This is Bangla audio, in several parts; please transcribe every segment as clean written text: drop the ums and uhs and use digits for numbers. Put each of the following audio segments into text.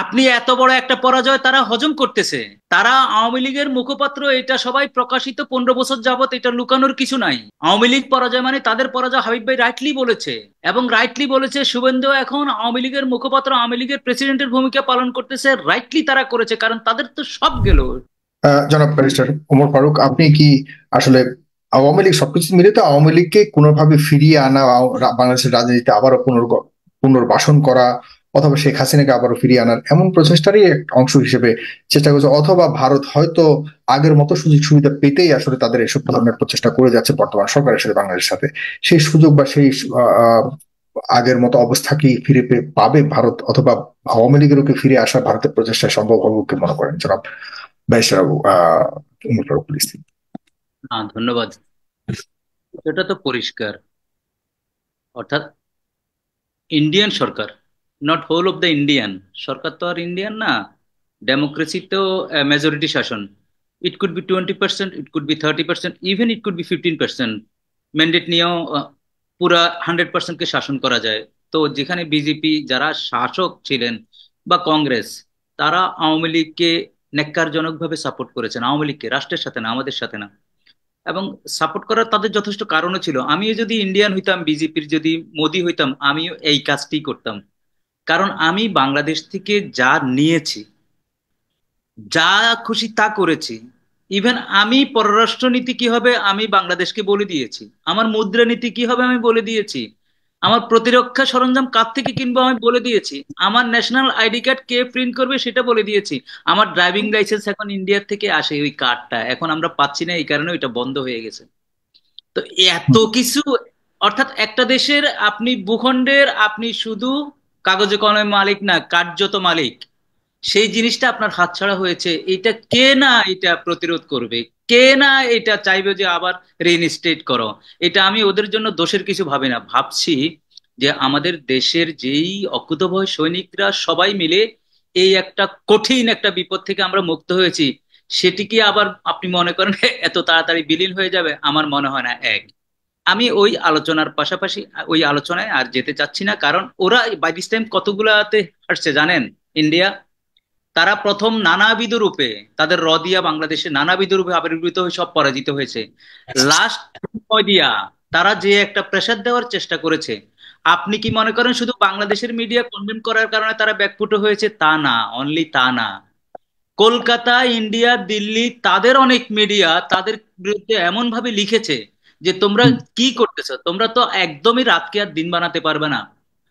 আপনি এত বড় একটা পরাজয় তারা হজম করতেছে। তারা আওয়ামী লীগের মুখপাত্র, এটা সবাই প্রকাশিত, 15 বছর যাবত এটা লুকানোর কিছু নাই। আওয়ামী লীগ পরাজয় মানে তাদের পরাজয়, হাবিব ভাই রাইটলি বলেছে। এবং রাইটলি বলেছে শুভেন্দু এখন আওয়ামী লীগের মুখপাত্র, আওয়ামী লীগের প্রেসিডেন্টের ভূমিকা পালন করতেছে। রাইটলি তারা করেছে, কারণ তাদের তো সব গেল। জনাব ব্যারিস্টার ওমর ফারুক, আপনি কি আসলে আওয়ামী লীগ সবকিছু মিলে তো আওয়ামী লীগকে কোনোভাবে ফিরিয়ে আনা, বাংলাদেশের রাজনীতিতে আবারও পুনর্বাসন করা, অথবা শেখ হাসিনাকে আবারও ফিরিয়ে আনার এমন প্রচেষ্টারই একটা অংশ হিসেবে চেষ্টা করছে, অথবা ভারত হয়তো আগের মতো সুযোগ সুবিধা পেতেই আসলে তাদের এসব ধরনের প্রচেষ্টা করে যাচ্ছে বর্তমান সরকারের সাথে, বাংলাদেশের সাথে সেই সুযোগ বা সেই আহ, আগের মতো অবস্থা কি ফিরে পাবে ভারত, অথবা আওয়ামী লীগেরও কি ফিরে আসা ভারতের প্রচেষ্টা সম্ভব হবে বলে মনে করেন জনাব ব্যারিস্টার উমর ফারুক, প্লিজ? হ্যাঁ, ধন্যবাদ। এটা তো পরিষ্কার, অর্থাৎ ইন্ডিয়ান সরকার, not whole of the Indian সরকার, তো আর ইন্ডিয়ান না। ডেমোক্রেসি তো মেজরিটি শাসন। It could be 20%, it could be 30%, even it could be 15%। Mandate নিয়েও পুরা 100%কে শাসন করা যায়। তো যেখানে বিজেপি যারা শাসক ছিলেন বা কংগ্রেস, তারা আওয়ামী লীগকে ন্যাক্কারজনকভাবে সাপোর্ট করেছেন, আওয়ামী লীগকে, রাষ্ট্রের সাথে না, আমাদের সাথে না। এবং সাপোর্ট করার তাদের যথেষ্ট কারণও ছিল। আমিও যদি ইন্ডিয়ান হইতাম, বিজেপির যদি মোদি হইতাম, আমিও এই কাজটি করতাম। কারণ আমি বাংলাদেশ থেকে যা নিয়েছি, যা খুশি তা করেছি। ইভেন আমি পররাষ্ট্রনীতি কি হবে আমি বাংলাদেশকে বলে দিয়েছি, আমার মুদ্রানীতি কি হবে আমি বলে দিয়েছি, আমার প্রতিরক্ষা সরঞ্জাম কার থেকে কিনবো আমি বলে দিয়েছি, আমার ন্যাশনাল আইডি কার্ড কে প্রিন্ট করবে সেটা বলে দিয়েছি। আমার ড্রাইভিং লাইসেন্স এখন ইন্ডিয়ার থেকে আসে, ওই কার্ডটা এখন আমরা পাচ্ছি না, এই কারণে ওইটা বন্ধ হয়ে গেছে। তো এত কিছু, অর্থাৎ একটা দেশের আপনি ভূখণ্ডের আপনি শুধু কাগজে কলমে মালিক না, কার্যত মালিক। সেই জিনিসটা আপনার হাতছাড়া হয়েছে। এটা কে না এটা প্রতিরোধ করবে? কে না এটা চাইবে যে আবার রিইনস্টেট করো? এটা আমি ওদের জন্য দোষের কিছু ভাবি না, ভাবছি যে আমাদের দেশের যেই অকুতোভয় সৈনিকরা সবাই মিলে এই একটা কঠিন একটা বিপদ থেকে আমরা মুক্ত হয়েছি, সেটি কি আবার আপনি মনে করেন এত তাড়াতাড়ি বিলীন হয়ে যাবে? আমার মনে হয় না। আমি ওই আলোচনার পাশাপাশি ওই আলোচনায় আর যেতে চাচ্ছি না, কারণ ওরা বাই দিস টাইম কতগুলাতে আসছে জানেন? ইন্ডিয়া, তারা প্রথম নানাবিধ রূপে, তাদের দিয়া বাংলাদেশে নানাবিধ রূপে আবির্ভূত হয়ে সব পরাজিত হয়েছে। লাস্ট দিয়া তারা যে একটা প্রেসার দেওয়ার চেষ্টা করেছে, আপনি কি মনে করেন শুধু বাংলাদেশের মিডিয়া কন্ডেম করার কারণে তারা ব্যাকফুট হয়েছে? তা না, অনলি তা না। কলকাতা, ইন্ডিয়া, দিল্লি, তাদের অনেক মিডিয়া তাদের বিরুদ্ধে এমন ভাবে লিখেছে যে তোমরা কি করতেছো, তোমরা তো একদমই রাতকে আর দিন বানাতে পারবে না।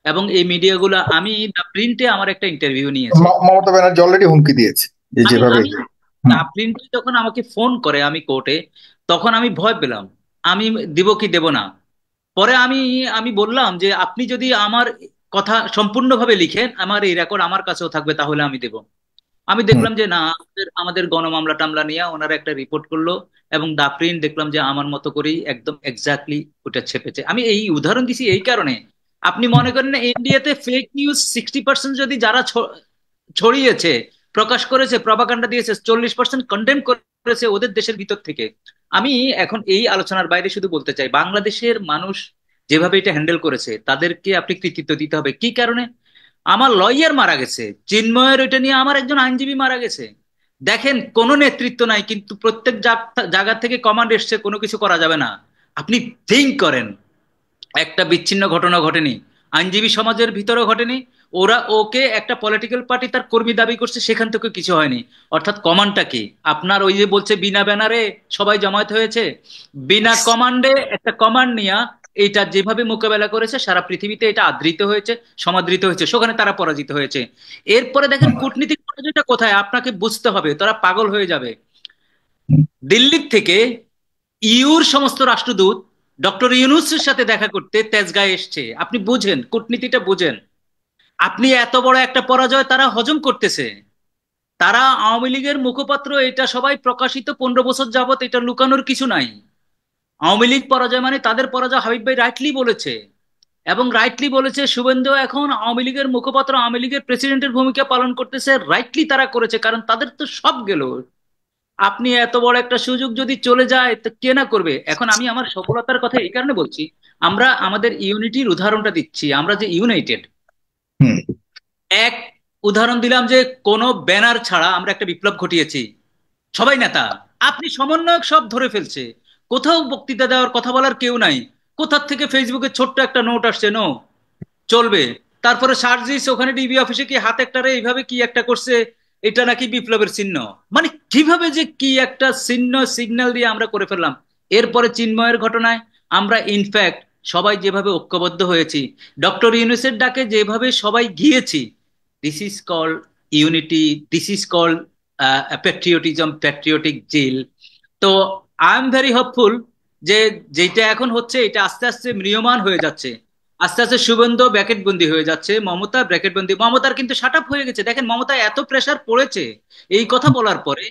এবং এই মিডিয়াগুলো, আমি দ্য প্রিন্টে আমার একটা ইন্টারভিউ নিয়েছে। মমতা ব্যানার্জি অলরেডি হুমকি দিয়েছে যে আমি যেভাবে। আমি হুম। দ্য প্রিন্টে যখন আমাকে ফোন করে আমি কোর্টে, তখন আমি ভয় পেলাম, আমি দিব কি দেব না। পরে আমি আমি বললাম যে আপনি যদি আমার কথা সম্পূর্ণভাবে লিখেন, আমার এই রেকর্ড আমার কাছেও থাকবে, তাহলে আমি দেব। আমি হুম। দেখলাম যে না, আমাদের গণমামলা টামলা নিয়ে ওনারা একটা রিপোর্ট করলো, এবং দা প্রিন্ট দেখলাম যে আমার মতো করেই একদম এক্স্যাক্টলি ওটা ছেপেছে। আমি এই উদাহরণ দিছি এই কারণে, আপনি হুম। মনে করেন না ইন্ডিয়াতে ফেক নিউজ 60% যদি যারা ছড়িয়েছে, প্রকাশ করেছে, প্রপাগান্ডা দিয়েছে, 40% কন্ডেম করেছে ওদের দেশের ভিতর থেকে। আমি এখন এই আলোচনার বাইরে শুধু বলতে চাই, বাংলাদেশের মানুষ যেভাবে এটা হ্যান্ডেল করেছে তাদেরকে আপনি কৃতিত্ব দিতে হবে। কি কারণে? আমার লয়ার মারা গেছে, চিন্ময়ের ওইটা নিয়ে আমার একজন আইনজীবী মারা গেছে। দেখেন, কোনো নেতৃত্ব নাই, কিন্তু প্রত্যেক জায়গা থেকে কমান্ড এসছে, কোনো কিছু করা যাবে না। আপনি থিঙ্ক করেন, একটা বিচ্ছিন্ন ঘটনা ঘটেনি, আইনজীবী সমাজের ভিতরেও ঘটেনি। ওরা ওকে একটা পলিটিক্যাল পার্টি তার কর্মী দাবি করছে, সেখান থেকে কিছু হয়নি। অর্থাৎ কমান্ডটা কি? আপনার ওই যে বলছে বিনা ব্যানারে সবাই জমায়েত হয়েছে, বিনা কমান্ডে একটা কমান্ড নিয়ে এটা যেভাবে মোকাবেলা করেছে, সারা পৃথিবীতে এটা আদৃত হয়েছে, সমাদৃত হয়েছে, সেখানে তারা পরাজিত হয়েছে। এরপরে দেখেন কূটনীতিক পরাজয়টা কোথায়, আপনাকে বুঝতে হবে, তারা পাগল হয়ে যাবে। দিল্লি থেকে ইউর সমস্ত রাষ্ট্রদূত ডক্টর ইউনূসের সাথে দেখা করতে তেজগাঁয়ে এসছে। আপনি বুঝেন, কূটনীতিটা বুঝেন। আপনি এত বড় একটা পরাজয় তারা হজম করতেছে। তারা আওয়ামী লীগের মুখপাত্র, এটা সবাই প্রকাশিত, 15 বছর যাবত এটা লুকানোর কিছু নাই। আওয়ামী লীগ পরাজয় মানে তাদের পরাজয়, হাবিব ভাই রাইটলি বলেছে। এবং রাইটলি বলেছে শুভেন্দু এখন আওয়ামী লীগের মুখপাত্র, আওয়ামী লীগের প্রেসিডেন্টের ভূমিকা পালন করতেছে। রাইটলি তারা করেছে, কারণ তাদের তো সব গেল। আপনি এত বড় একটা সুযোগ যদি চলে যায় তো কে না করবে? এখন আমি আমার সফলতার কথা এই কারণে বলছি, আমরা আমাদের ইউনিটির উদাহরণটা দিচ্ছি, আমরা যে ইউনাইটেড, হুম। এক উদাহরণ দিলাম যে কোনো ব্যানার ছাড়া আমরা একটা বিপ্লব ঘটিয়েছি, সবাই নেতা, আপনি সমন্বয়ক সব ধরে ফেলছে, কোথাও বক্তৃতা দেওয়ার কথা বলার কেউ নাই, কোথার থেকে ফেসবুকে ছোট্ট একটা নোট আসছে, নো চলবে, তারপরে সার্জিস ওখানে ডিবি অফিসে কি হাত একটারে এইভাবে কি একটা করছে, এটা নাকি বিপ্লবের চিহ্ন। মানে কিভাবে যে কি একটা চিহ্ন সিগন্যাল দিয়ে আমরা করে ফেললাম। এরপরে চিন্ময়ের ঘটনায় আমরা ইনফ্যাক্ট সবাই যেভাবে ঐক্যবদ্ধ হয়েছি, ডক্টর ইউনূসের ডাকে যেভাবে সবাই গিয়েছি, this is called unity, this is called patriotism, patriotic zeal. তো আই এম ভেরি হোপফুল যে যেটা এখন হচ্ছে এটা আস্তে আস্তে ম্রিয়মাণ হয়ে যাচ্ছে, আস্তে আস্তে শুভেন্দু ব্র্যাকেট বন্দি হয়ে যাচ্ছে, মমতা ব্র্যাকেট বন্দি, মমতার কিন্তু শাট আপ হয়ে গেছে, দেখেন মমতা এত প্রেসার পড়েছে এই কথা বলার পরে,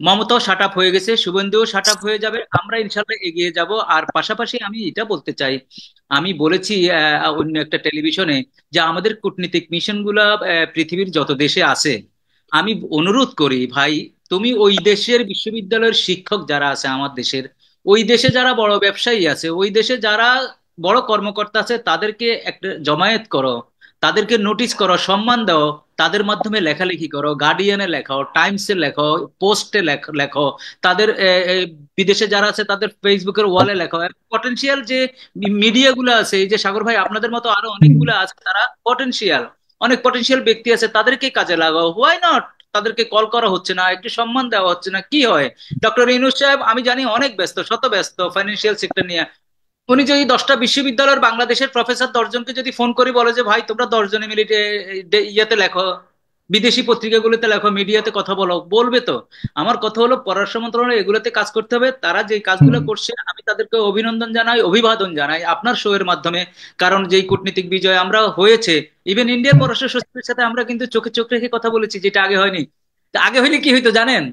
মমতাও শাট আপ হয়ে গেছে, শুভেন্দুও শাট আপ হয়ে যাবে, আমরা ইনশাল্লাহ এগিয়ে যাব। আর পাশাপাশি আমি এটা বলতে চাই, আমি বলেছি অন্য একটা টেলিভিশনে, যে আমাদের কূটনীতিক মিশন গুলা পৃথিবীর যত দেশে আছে, আমি অনুরোধ করি ভাই, তুমি ওই দেশের বিশ্ববিদ্যালয়ের শিক্ষক যারা আছে আমার দেশের, ওই দেশে যারা বড় ব্যবসায়ী আছে, ওই দেশে যারা বড় কর্মকর্তা আছে, তাদেরকে একটা জমায়েত করো, তাদেরকে নোটিশ করো, সম্মান দাও, তাদের মাধ্যমে লেখালেখি করো, গার্ডিয়ানে লেখো, টাইমসে লেখো, পোস্টে লেখো, তাদের বিদেশে যারা আছে তাদের ফেসবুকের ওয়ালে লেখো। পটেনশিয়াল যে মিডিয়া গুলো আছে, এই যে সাগর ভাই আপনাদের মতো আরো অনেকগুলো আছে, তারা পটেনশিয়াল, অনেক পটেনশিয়াল ব্যক্তি আছে, তাদেরকে কাজে লাগাও, হোয়াই নট। তাদেরকে কল করা হচ্ছে না, একটু সম্মান দেওয়া হচ্ছে না, কি হয়? ডক্টর ইউনূস সাহেব আমি জানি অনেক ব্যস্ত, শত ব্যস্ত ফাইন্যান্সিয়াল সেক্টর নিয়ে, উনি যদি 10টা বিশ্ববিদ্যালয়ের বাংলাদেশের প্রফেসর 10জনকে যদি ফোন করে বলে যে ভাই তোমরা 10জনে মিলে ইয়েতে লেখো, বিদেশি পত্রিকাগুলোতে লেখো, মিডিয়াতে কথা বলো, বলবে তো। আমার কথা হলো পররাষ্ট্র মন্ত্রণালয় এগুলোতে কাজ করতে হবে, তারা যে কাজগুলো করছে আমি তাদেরকে অভিনন্দন জানাই, অভিবাদন জানাই আপনার শো এর মাধ্যমে। কারণ যেই কূটনীতিক বিজয় আমরা হয়েছে, ইভেন ইন্ডিয়ার পররাষ্ট্র সচিবের সাথে আমরা কিন্তু চোখে চোখ রেখে কথা বলেছি, যেটা আগে হয়নি। তা আগে হইলে কি হইতো জানেন?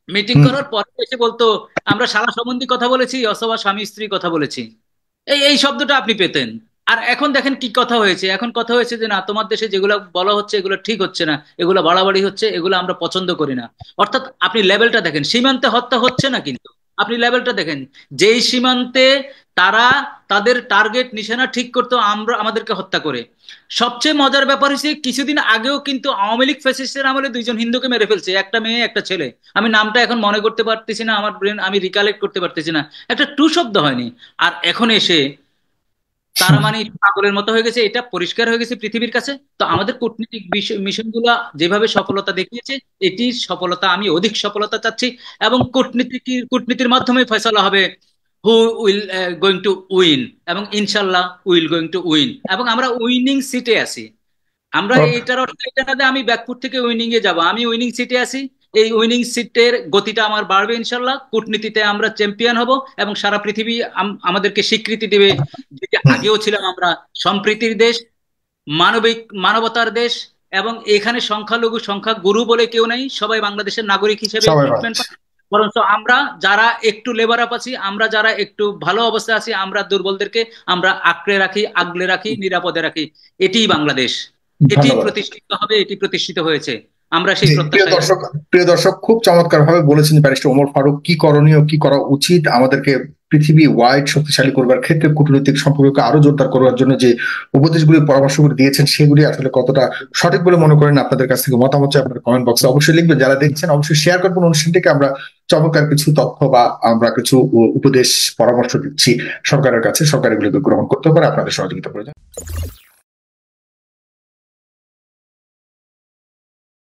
মিটিং করার পরে এসে বলতো আমরা শালা সম্বন্ধে কথা বলেছি অথবা স্বামী স্ত্রী কথা বলেছি, এই এই শব্দটা আপনি পেতেন। আর এখন দেখেন কি কথা হয়েছে, এখন কথা হয়েছে যে না তোমার দেশে যেগুলো বলা হচ্ছে এগুলো ঠিক হচ্ছে না, এগুলো বাড়াবাড়ি হচ্ছে, এগুলো আমরা পছন্দ করি না। অর্থাৎ আপনি লেভেলটা দেখেন, সীমান্তে হত্যা হচ্ছে না কিন্তু, আপনি লেভেলটা দেখেন, যেই সীমান্তে তারা তাদের টার্গেট নিশানা ঠিক করতো আমরা আমাদেরকে হত্যা করে। সবচেয়ে মজার ব্যাপার হচ্ছে কিছুদিন আগেও কিন্তু আওয়ামী লীগ ফ্যাসিস্টের আমলে 2জন হিন্দুকে মেরে ফেলছে, একটা মেয়ে একটা ছেলে, আমি নামটা এখন মনে করতে পারতেছি না, আমার ব্রেন আমি রিকালেক্ট করতে পারতেছি না, একটা টু শব্দ হয়নি। আর এখন এসে তারা মানে পাগলের মতো হয়ে গেছে, এটা পরিষ্কার হয়ে গেছে পৃথিবীর কাছে। তো আমাদের কূটনীতিক মিশন গুলা যেভাবে সফলতা দেখিয়েছে, এটির সফলতা আমি অধিক সফলতা চাচ্ছি, এবং কূটনীতির মাধ্যমে ফয়সালা হবে who will going to win, এবং ইনশাল্লাহ উইল গোয়িং টু উইন, এবং আমরা উইনিং সিটে আছি। আমরা এইটার অর্থ এটা না যে আমি ব্যাকফুট থেকে উইনিং এ যাব, আমি উইনিং সিটে আছি। এই উইনিং সিটের গতিটা আমার বাড়বে ইনশাল্লাহ, কূটনীতিতে আমরা চ্যাম্পিয়ন হব, এবং সারা পৃথিবী আমাদেরকে স্বীকৃতি দেবে, যেটা আগেও ছিলাম আমরা সম্প্রীতির দেশ, মানবিক মানবতার দেশ, এবং এখানে সংখ্যালঘু সংখ্যাগুরু বলে কেউ নেই, সবাই বাংলাদেশের নাগরিক হিসেবে সবাই ট্রিটমেন্ট বাংলাদেশ। পায়। বরঞ্চ আমরা যারা একটু লেবার আপ আছি, আমরা যারা একটু ভালো অবস্থায় আছি, আমরা দুর্বলদেরকে আমরা আঁকড়ে রাখি, আগলে রাখি, নিরাপদে রাখি। এটিই বাংলাদেশ, এটি ধন্যবাদ। প্রতিষ্ঠিত হবে, এটি প্রতিষ্ঠিত হয়েছে, আমরা সেই জি, প্রিয় প্রত্যাশায় আছি। দর্শক, প্রিয় দর্শক, খুব চমৎকার ভাবে বলেছেন ব্যারিস্টার ওমর ফারুক কি করণীয়, কি করা উচিত আমাদেরকে পৃথিবী ওয়াইড শক্তিশালী করবার ক্ষেত্রে কূটনৈতিক সম্পর্ককে আরো জোরদার করার জন্য যে উপদেশগুলি পরামর্শগুলি দিয়েছেন সেগুলি আসলে কতটা সঠিক বলে মনে করেন। আপনাদের কাছ থেকে মতামত চাই, আপনার কমেন্ট বক্সে অবশ্যই লিখবেন। যারা দেখছেন অবশ্যই শেয়ার করবেন অনুষ্ঠানটিকে। আমরা চমৎকার কিছু তথ্য বা আমরা কিছু উপদেশ পরামর্শ দিচ্ছি সরকারের কাছে, সরকার এগুলোকে গ্রহণ করতে পারে, আপনাদের সহযোগিতা প্রয়োজন।